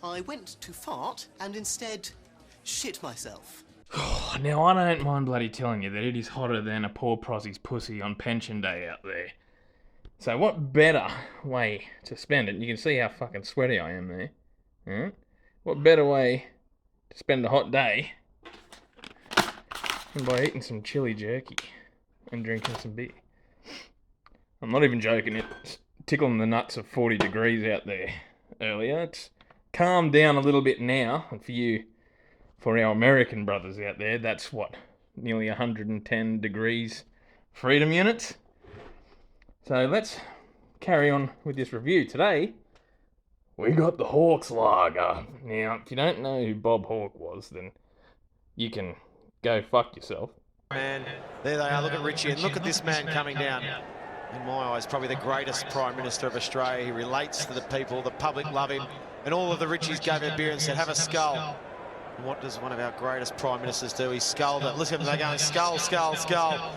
I went to fart and instead shit myself. Now, I don't mind bloody telling you that it is hotter than a poor prossy's pussy on pension day out there. So what better way to spend it? You can see how fucking sweaty I am there. Alright? What better way to spend a hot day than by eating some chili jerky and drinking some beer? I'm not even joking, it's tickling the nuts of 40 degrees out there earlier. It's calmed down a little bit now, and for our American brothers out there, that's what, nearly 110 degrees freedom units. So let's carry on with this review. Today, we got the Hawks Lager. Now, if you don't know who Bob Hawke was, then you can go fuck yourself. Man, there they are. Look at Richie, and look at this man coming down. In my eyes, probably the greatest Prime Minister of Australia. He relates to the people, the public love him, and all of the Richies gave him a beer and said, have a skull. And what does one of our greatest Prime Ministers do? He sculled it. Listen, they're going skull, skull, skull.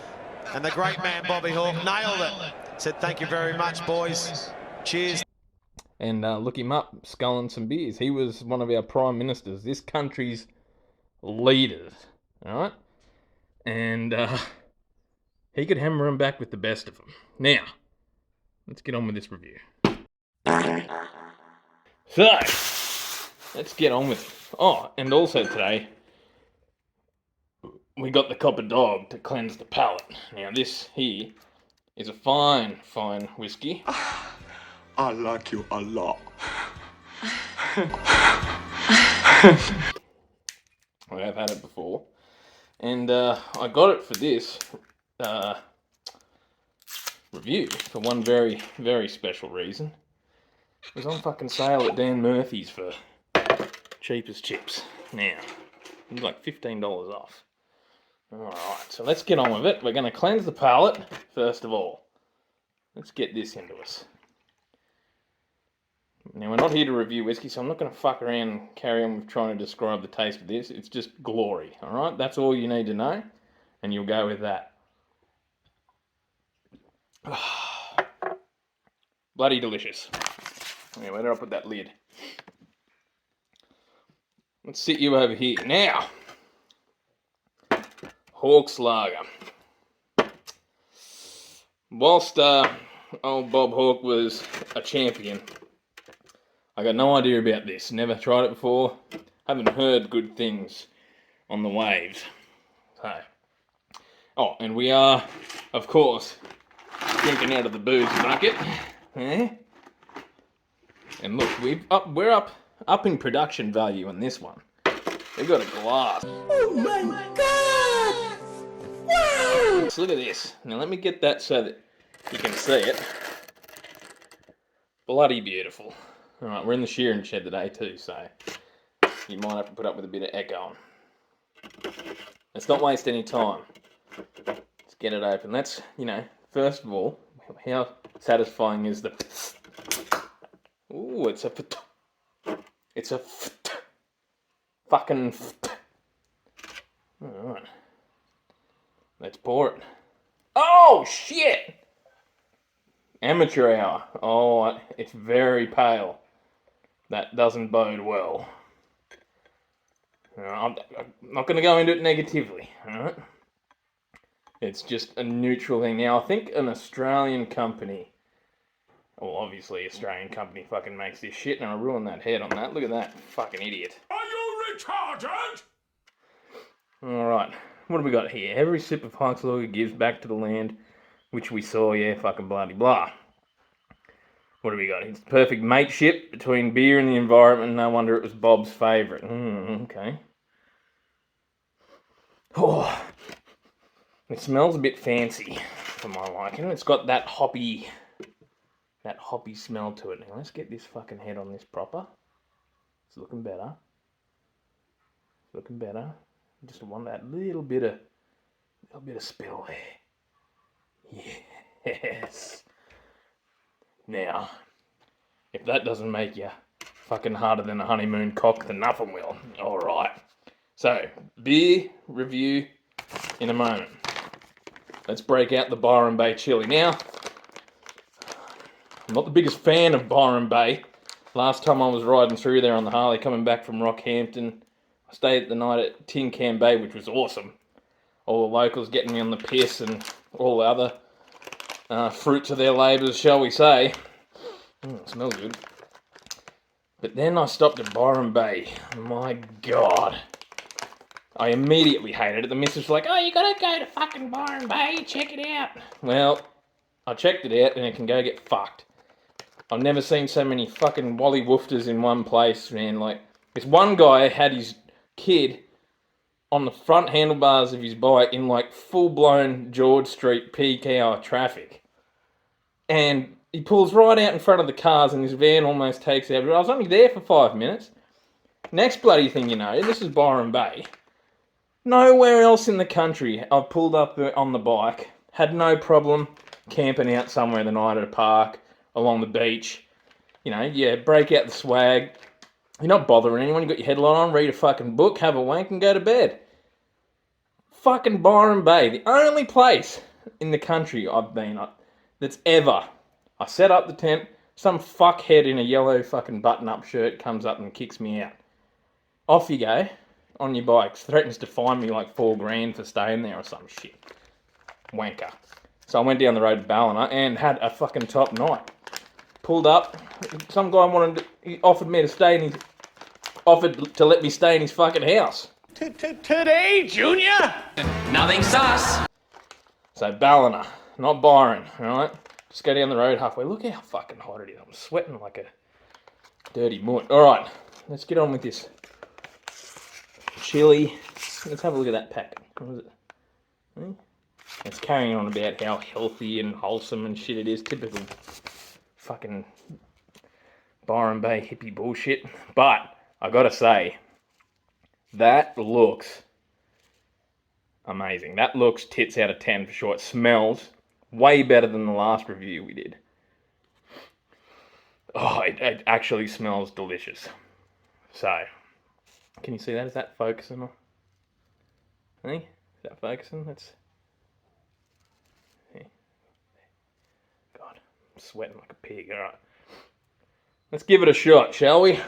And the great man, Bobby Hawke, nailed it. Said, thank you very much, boys. Cheers. And look him up, sculling some beers. He was one of our Prime Ministers, this country's leaders, alright? And he could hammer them back with the best of them. Now, let's get on with this review. So, let's get on with it. Oh, and also today, we got the copper dog to cleanse the palate. Now, this here is a fine, fine whiskey. I like you a lot. I have had it before. And I got it for this review for one very, very special reason. It was on fucking sale at Dan Murphy's for cheap as chips. Now, it was like $15 off. Alright, so let's get on with it. We're going to cleanse the palate first of all. Let's get this into us. Now, we're not here to review whiskey, so I'm not going to fuck around and carry on with trying to describe the taste of this. It's just glory, alright? That's all you need to know, and you'll go with that. Bloody delicious. Anyway, where did I put that lid? Let's sit you over here. Now, Hawks Lager. Whilst old Bob Hawke was a champion, I got no idea about this. Never tried it before. Haven't heard good things on the waves. So, oh, and we are, of course, drinking out of the booze bucket. Eh? And look, we're upping production value on this one. We've got a glass. Oh my God! Wow! So look at this. Now let me get that so that you can see it. Bloody beautiful. Alright, we're in the shearing shed today too, so you might have to put up with a bit of echo. Let's not waste any time. Let's get it open. Let's, first of all, how satisfying is the... Ooh, it's a fucking... Alright. Let's pour it. Oh, shit! Amateur hour. Oh, it's very pale. That doesn't bode well. I'm not going to go into it negatively, alright? It's just a neutral thing. Now, I think an Australian company, well, obviously Australian company fucking makes this shit, and I ruined that head on that. Look at that fucking idiot. Are you retarded? Alright, what have we got here? Every sip of Hawks Lager gives back to the land, which we saw, yeah, fucking bloody blah. What have we got? It's the perfect mateship between beer and the environment. No wonder it was Bob's favourite. Okay. Oh, it smells a bit fancy for my liking. It's got that hoppy smell to it. Now let's get this fucking head on this proper. It's looking better. It's looking better. Just want that little bit of spill there. Yes. Now, if that doesn't make you fucking harder than a honeymoon cock, then nothing will. Alright. So, beer review in a moment. Let's break out the Byron Bay chili. Now, I'm not the biggest fan of Byron Bay, Last time I was riding through there on the Harley, coming back from Rockhampton, I stayed the night at Tin Can Bay, which was awesome. All the locals getting me on the piss and all the other fruits of their labours, shall we say. It smells good. But then I stopped at Byron Bay. My God. I immediately hated it. The missus was like, oh, you gotta go to fucking Byron Bay, check it out. Well, I checked it out and it can go get fucked. I've never seen so many fucking Wally Woofters in one place, man. Like, this one guy had his kid on the front handlebars of his bike in like full-blown George Street peak hour traffic. And he pulls right out in front of the cars and his van almost takes out. I was only there for 5 minutes. Next bloody thing you know, this is Byron Bay. Nowhere else in the country I've pulled up on the bike, had no problem camping out somewhere the night at a park, along the beach. You know, yeah, break out the swag. You're not bothering anyone. You got your headlight on, read a fucking book, have a wank and go to bed. Fucking Byron Bay, the only place in the country I've been at that's ever. I set up the tent, some fuckhead in a yellow fucking button-up shirt comes up and kicks me out. Off you go, on your bike. Threatens to fine me like $4,000 for staying there or some shit. Wanker. So I went down the road to Ballina and had a fucking top night. Pulled up, some guy he offered me to stay in his, offered to let me stay in his fucking house. Today, Junior? Nothing sus. So Ballina, not Byron, alright? Just go down the road halfway. Look how fucking hot it is. I'm sweating like a dirty mutt. Alright, let's get on with this. Chili. Let's have a look at that pack. What is it? It's carrying on about how healthy and wholesome and shit it is. Typical fucking Byron Bay hippie bullshit. But I gotta say, that looks amazing. That looks tits out of 10 for sure. It smells way better than the last review we did. Oh, it actually smells delicious. So, can you see that? Is that focusing? Hey, is that focusing? That's... God, I'm sweating like a pig. Alright. Let's give it a shot, shall we?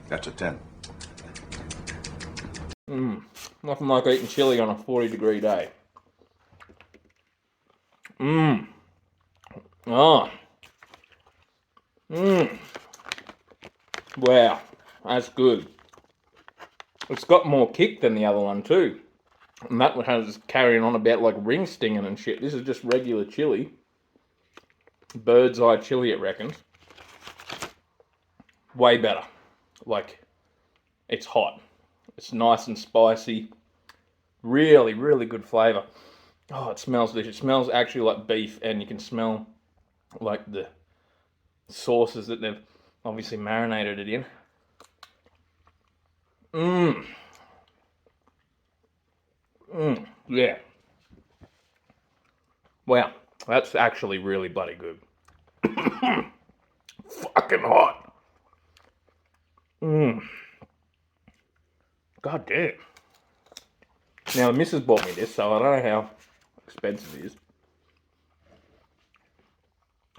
That's a 10. Nothing like eating chili on a 40-degree day. Oh. Wow, that's good. It's got more kick than the other one too. And that one has carrying on about like ring stinging and shit. This is just regular chili. Bird's eye chili, it reckons. Way better. Like, it's hot. It's nice and spicy. Really, really good flavour. Oh, it smells delicious. It smells actually like beef, and you can smell like the sauces that they've obviously marinated it in. Yeah. Wow, that's actually really bloody good. Fucking hot. God damn. Now, the missus bought me this, so I don't know how expensive it is.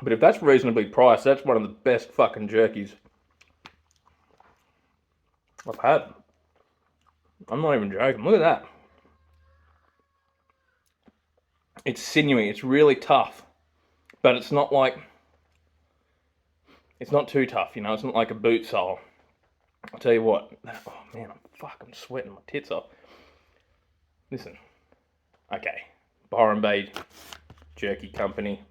But if that's reasonably priced, that's one of the best fucking jerkies I've had. I'm not even joking. Look at that. It's sinewy. It's really tough. But it's not like... It's not too tough, you know. It's not like a boot sole. I'll tell you what. Oh, man, I'm sweating my tits off. Listen. Okay. Byron Bay Jerky Company.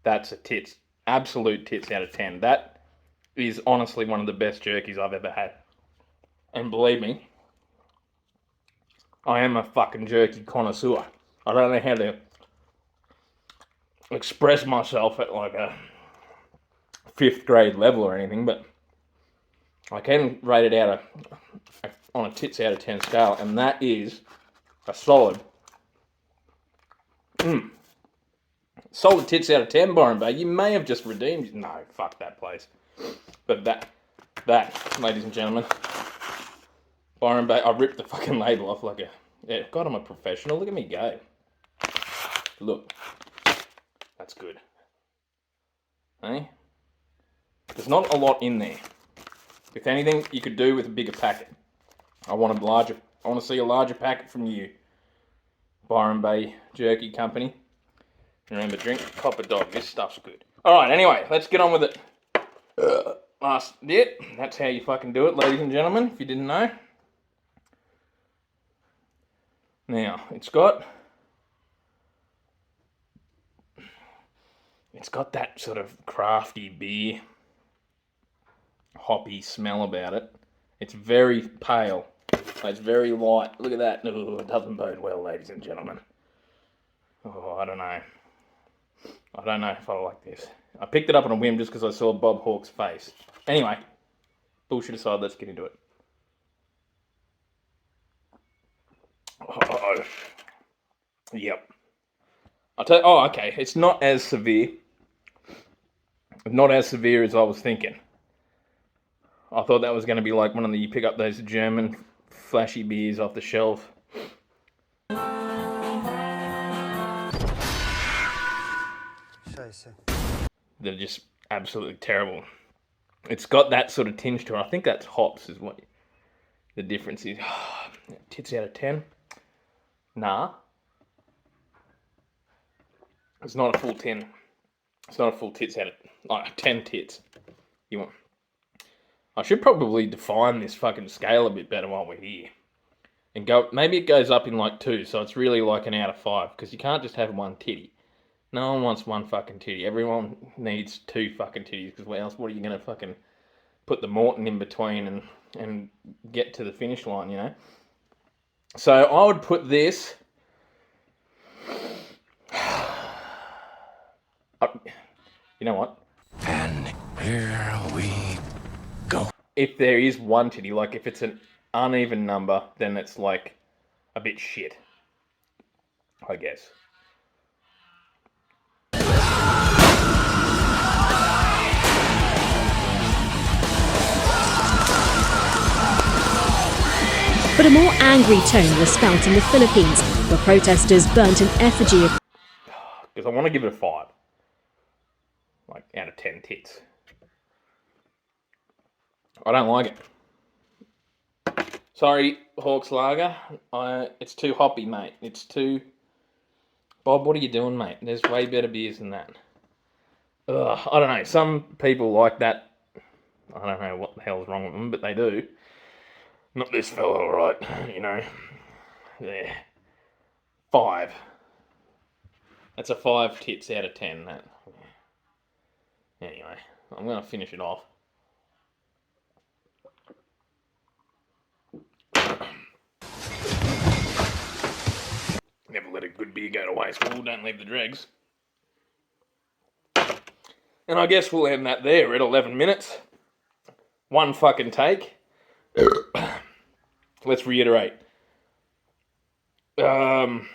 That's a tits. Absolute tits out of 10. That is honestly one of the best jerkies I've ever had. And believe me, I am a fucking jerky connoisseur. I don't know how to express myself at like a 5th grade level or anything, but I can rate it out on a tits out of 10 scale, and that is a solid solid tits out of 10, Byron Bay. You may have just redeemed... No, fuck that place. But that, ladies and gentlemen, Byron Bay, I ripped the fucking label off like a... Yeah, God, I'm a professional. Look at me go. Look. That's good. Eh? There's not a lot in there. If anything, you could do with a bigger packet. I want to see a larger packet from you, Byron Bay Jerky Company. Remember, drink Copper Dog. This stuff's good. All right. Anyway, let's get on with it. Last bit. That's how you fucking do it, ladies and gentlemen. If you didn't know. Now it's got that sort of crafty beer, hoppy smell about it. It's very pale. It's very light. Look at that. Ooh, it doesn't bode well, ladies and gentlemen. Oh, I don't know. I don't know if I like this. I picked it up on a whim just because I saw Bob Hawke's face. Anyway, bullshit aside, let's get into it. Oh, yep. Oh, okay. It's not as severe. Not as severe as I was thinking. I thought that was going to be like one of the, you pick up those German flashy beers off the shelf. They're just absolutely terrible. It's got that sort of tinge to it. I think that's hops is what the difference is. Tits out of 10. Nah. It's not a full 10. It's not a full tits out of 10 tits. You want? I should probably define this fucking scale a bit better while we're here. And go, maybe it goes up in like 2, so it's really like an out of 5, because you can't just have one titty. No one wants one fucking titty. Everyone needs 2 fucking titties, because what else? What are you going to fucking put the Morton in between and get to the finish line, you know? So I would put this... You know what? And here we go. If there is one titty, like if it's an uneven number, then it's like a bit shit, I guess. But a more angry tone was felt in the Philippines, where protesters burnt an effigy of... Because I want to give it a 5. Like, out of 10 tits. I don't like it. Sorry, Hawks Lager. It's too hoppy, mate. It's too... Bob, what are you doing, mate? There's way better beers than that. Ugh, I don't know. Some people like that. I don't know what the hell's wrong with them, but they do. Not this fellow, alright. You know. There. 5. That's a 5 tits out of 10, that. Anyway, I'm going to finish it off. Never let a good beer go to waste. Well, don't leave the dregs. And I guess we'll end that there. We're at 11 minutes. One fucking take. Let's reiterate. Byron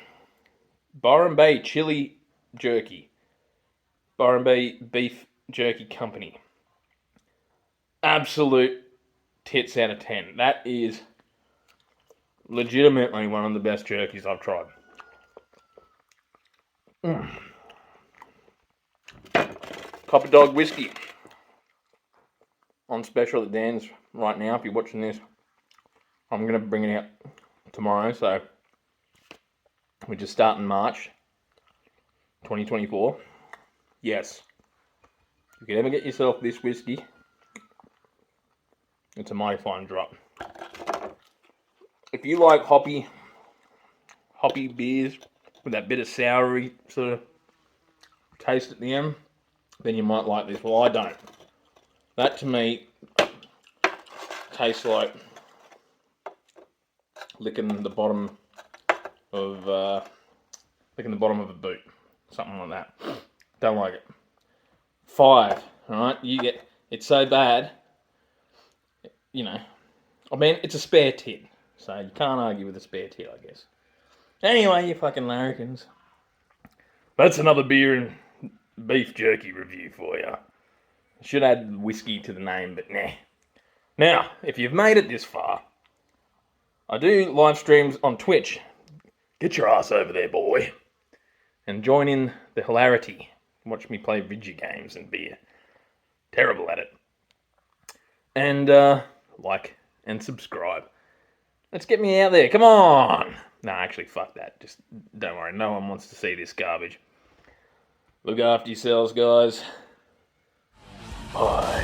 Bay Chili Jerky. Byron Bay Beef Jerky Company. Absolute tits out of 10. That is legitimately one of the best jerkies I've tried. Copper Dog whiskey. On special at Dan's right now. If you're watching this, I'm going to bring it out tomorrow. So we're just starting March 2024. Yes. If you could ever get yourself this whiskey, it's a mighty fine drop. If you like hoppy beers with that bit of soury sort of taste at the end, then you might like this. Well, I don't. That to me tastes like licking the bottom of a boot, something like that. Don't like it. 5, alright? You get, it's so bad, you know, I mean, it's a spare tit, so you can't argue with a spare tit, I guess. Anyway, you fucking larrikins. That's another beer and beef jerky review for you. Should add whiskey to the name, but nah. Now, if you've made it this far, I do live streams on Twitch. Get your ass over there, boy, and join in the hilarity. Watch me play video games and beer. Terrible at it. And like and subscribe. Let's get me out there. Come on. No, actually, fuck that. Just don't worry. No one wants to see this garbage. Look after yourselves, guys. Bye.